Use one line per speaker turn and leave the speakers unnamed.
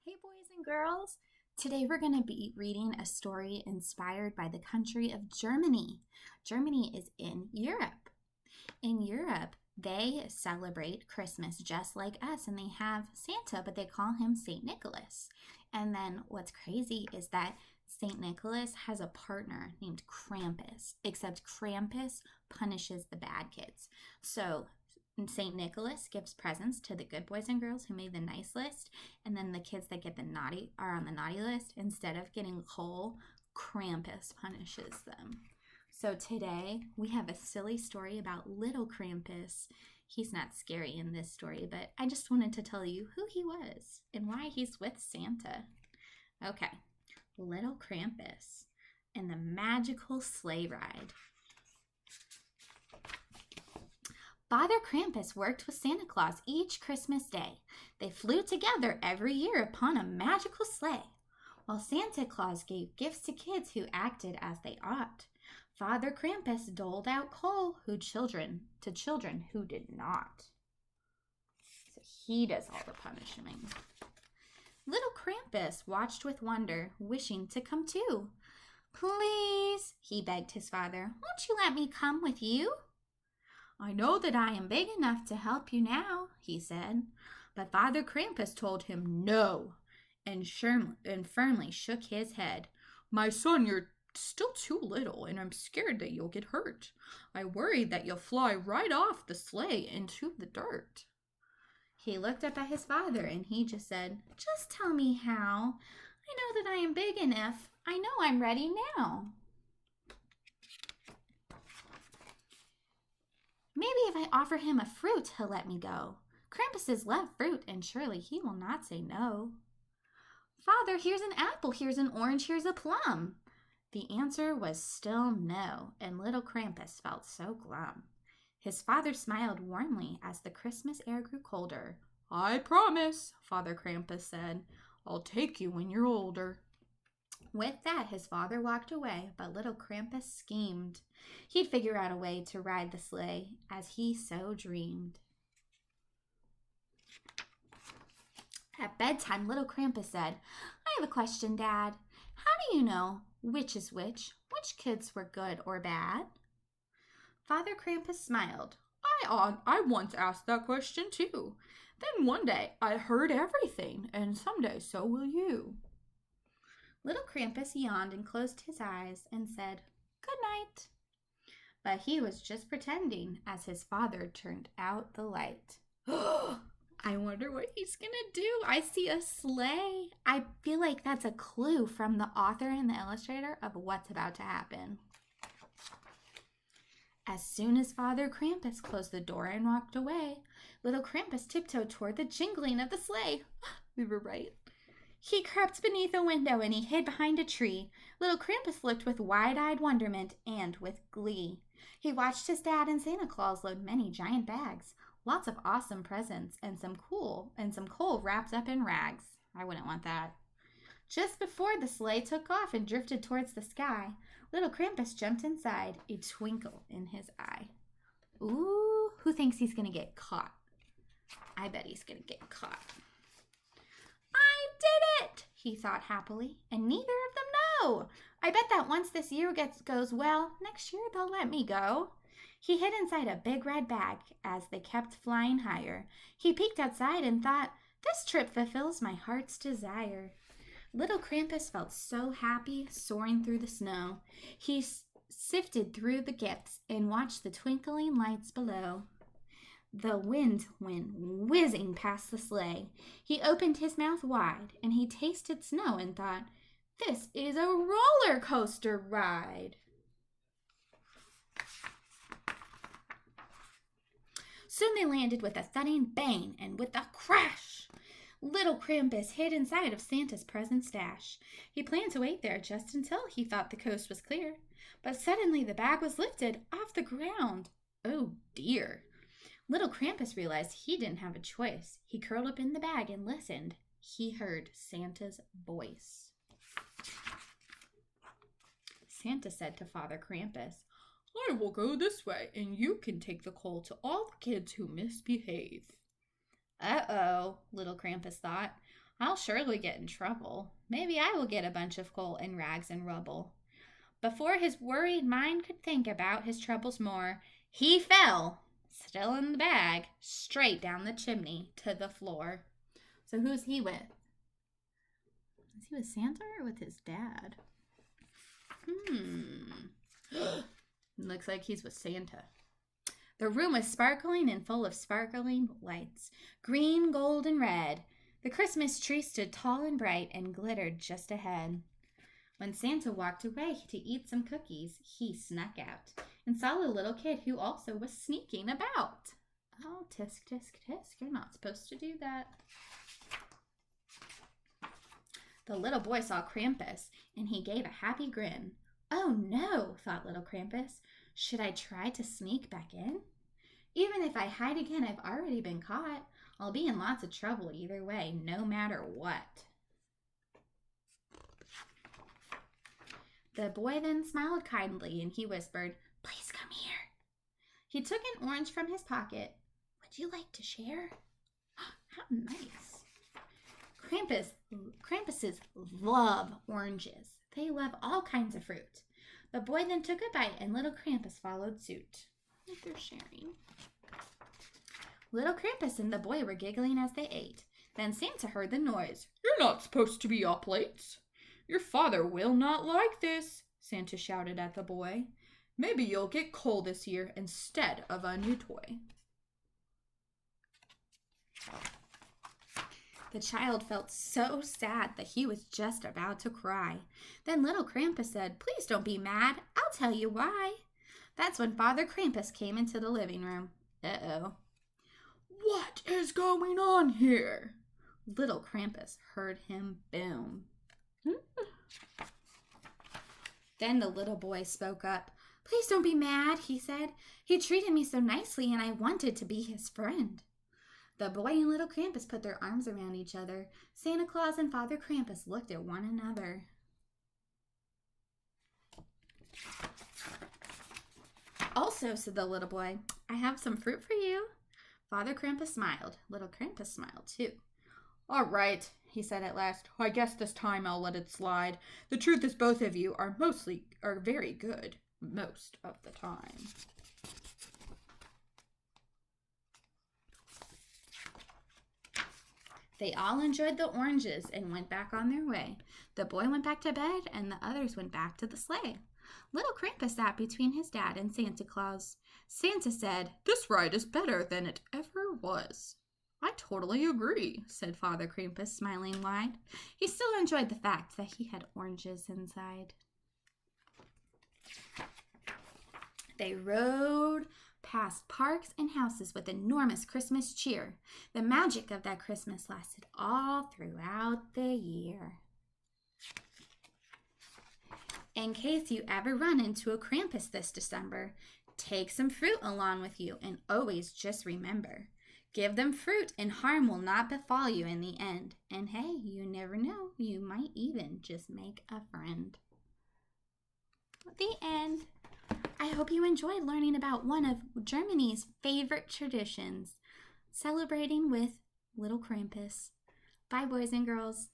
Hey, boys and girls. Today we're going to be reading a story inspired by the country of Germany. Germany is in Europe. In Europe, they celebrate Christmas just like us, and they have Santa, but they call him St. Nicholas. And then what's crazy is that St. Nicholas has a partner named Krampus, except Krampus punishes the bad kids. So St. Nicholas gives presents to the good boys and girls who made the nice list, and then the kids that get the naughty are on the naughty list. Instead of getting coal, Krampus punishes them. So today we have a silly story about little Krampus. He's not scary in this story, but I just wanted to tell you who he was and why he's with Santa. Okay, little Krampus and the magical sleigh ride. Father Krampus worked with Santa Claus each Christmas day. They flew together every year upon a magical sleigh, while Santa Claus gave gifts to kids who acted as they ought. Father Krampus doled out coal to children who did not. So he does all the punishing. Little Krampus watched with wonder, wishing to come too. Please, he begged his father, won't you let me come with you? I know that I am big enough to help you now, he said. But Father Krampus told him no, and firmly shook his head. My son, you're still too little, and I'm scared that you'll get hurt. I worry that you'll fly right off the sleigh into the dirt. He looked up at his father, and he just said, just tell me how. I know that I am big enough. I know I'm ready now. Maybe if I offer him a fruit, he'll let me go. Krampuses love fruit, and surely he will not say no. Father, here's an apple, here's an orange, here's a plum. The answer was still no, and little Krampus felt so glum. His father smiled warmly as the Christmas air grew colder. I promise, Father Krampus said, I'll take you when you're older. With that, his father walked away, but little Krampus schemed. He'd figure out a way to ride the sleigh as he so dreamed. At bedtime, little Krampus said, I have a question, Dad. How do you know which is which kids were good or bad? Father Krampus smiled. I once asked that question too. Then one day I heard everything, and someday so will you. Little Krampus yawned and closed his eyes and said, good night. But he was just pretending as his father turned out the light. I wonder what he's going to do. I see a sleigh. I feel like that's a clue from the author and the illustrator of what's about to happen. As soon as Father Krampus closed the door and walked away, little Krampus tiptoed toward the jingling of the sleigh. We were right. He crept beneath a window and he hid behind a tree. Little Krampus looked with wide-eyed wonderment and with glee. He watched his dad and Santa Claus load many giant bags, lots of awesome presents, and some coal wrapped up in rags. I wouldn't want that. Just before the sleigh took off and drifted towards the sky, little Krampus jumped inside, a twinkle in his eye. Ooh, who thinks he's going to get caught? I bet he's going to get caught. I did it, he thought happily, and neither of them know. I bet that once this year goes well, next year they'll let me go. He hid inside a big red bag as they kept flying higher. He peeked outside and thought, this trip fulfills my heart's desire. Little Krampus felt so happy soaring through the snow. He sifted through the gifts and watched the twinkling lights below. The wind went whizzing past the sleigh. He opened his mouth wide, and he tasted snow and thought, this is a roller coaster ride. Soon they landed with a thudding bang and with a crash. Little Krampus hid inside of Santa's present stash. He planned to wait there just until he thought the coast was clear. But suddenly the bag was lifted off the ground. Oh dear. Little Krampus realized he didn't have a choice. He curled up in the bag and listened. He heard Santa's voice. Santa said to Father Krampus, I will go this way, and you can take the coal to all the kids who misbehave. Uh-oh, little Krampus thought. I'll surely get in trouble. Maybe I will get a bunch of coal and rags and rubble. Before his worried mind could think about his troubles more, he fell, still in the bag, straight down the chimney to the floor. So who's he with? Is he with Santa or with his dad? Looks like he's with Santa. The room was sparkling and full of sparkling lights, green, gold, and red. The Christmas tree stood tall and bright and glittered just ahead. When Santa walked away to eat some cookies, he snuck out and saw a little kid who also was sneaking about. Oh, tisk, tisk, tisk. You're not supposed to do that. The little boy saw Krampus, and he gave a happy grin. Oh no, thought little Krampus. Should I try to sneak back in? Even if I hide again, I've already been caught. I'll be in lots of trouble either way, no matter what. The boy then smiled kindly, and he whispered, Please come here. He took an orange from his pocket. Would you like to share? How nice. Krampuses love oranges. They love all kinds of fruit. The boy then took a bite, and little Krampus followed suit. I think they're sharing. Little Krampus and the boy were giggling as they ate. Then Santa heard the noise. You're not supposed to be up late. Your father will not like this, Santa shouted at the boy. Maybe you'll get coal this year instead of a new toy. The child felt so sad that he was just about to cry. Then little Krampus said, Please don't be mad. I'll tell you why. That's when Father Krampus came into the living room. Uh-oh. What is going on here? Little Krampus heard him boom. Then the little boy spoke up. Please don't be mad, he said. He treated me so nicely and I wanted to be his friend. The boy and little Krampus put their arms around each other. Santa Claus and Father Krampus looked at one another. Also, said the little boy, I have some fruit for you. Father Krampus smiled. Little Krampus smiled too. All right, he said at last. I guess this time I'll let it slide. The truth is both of you are very good most of the time. They all enjoyed the oranges and went back on their way. The boy went back to bed and the others went back to the sleigh. Little Krampus sat between his dad and Santa Claus. Santa said, This ride is better than it ever was. I totally agree, said Father Krampus, smiling wide. He still enjoyed the fact that he had oranges inside. They rode past parks and houses with enormous Christmas cheer. The magic of that Christmas lasted all throughout the year. In case you ever run into a Krampus this December, take some fruit along with you and always just remember, give them fruit and harm will not befall you in the end. And hey, you never know, you might even just make a friend. The end. I hope you enjoyed learning about one of Germany's favorite traditions, celebrating with little Krampus. Bye, boys and girls.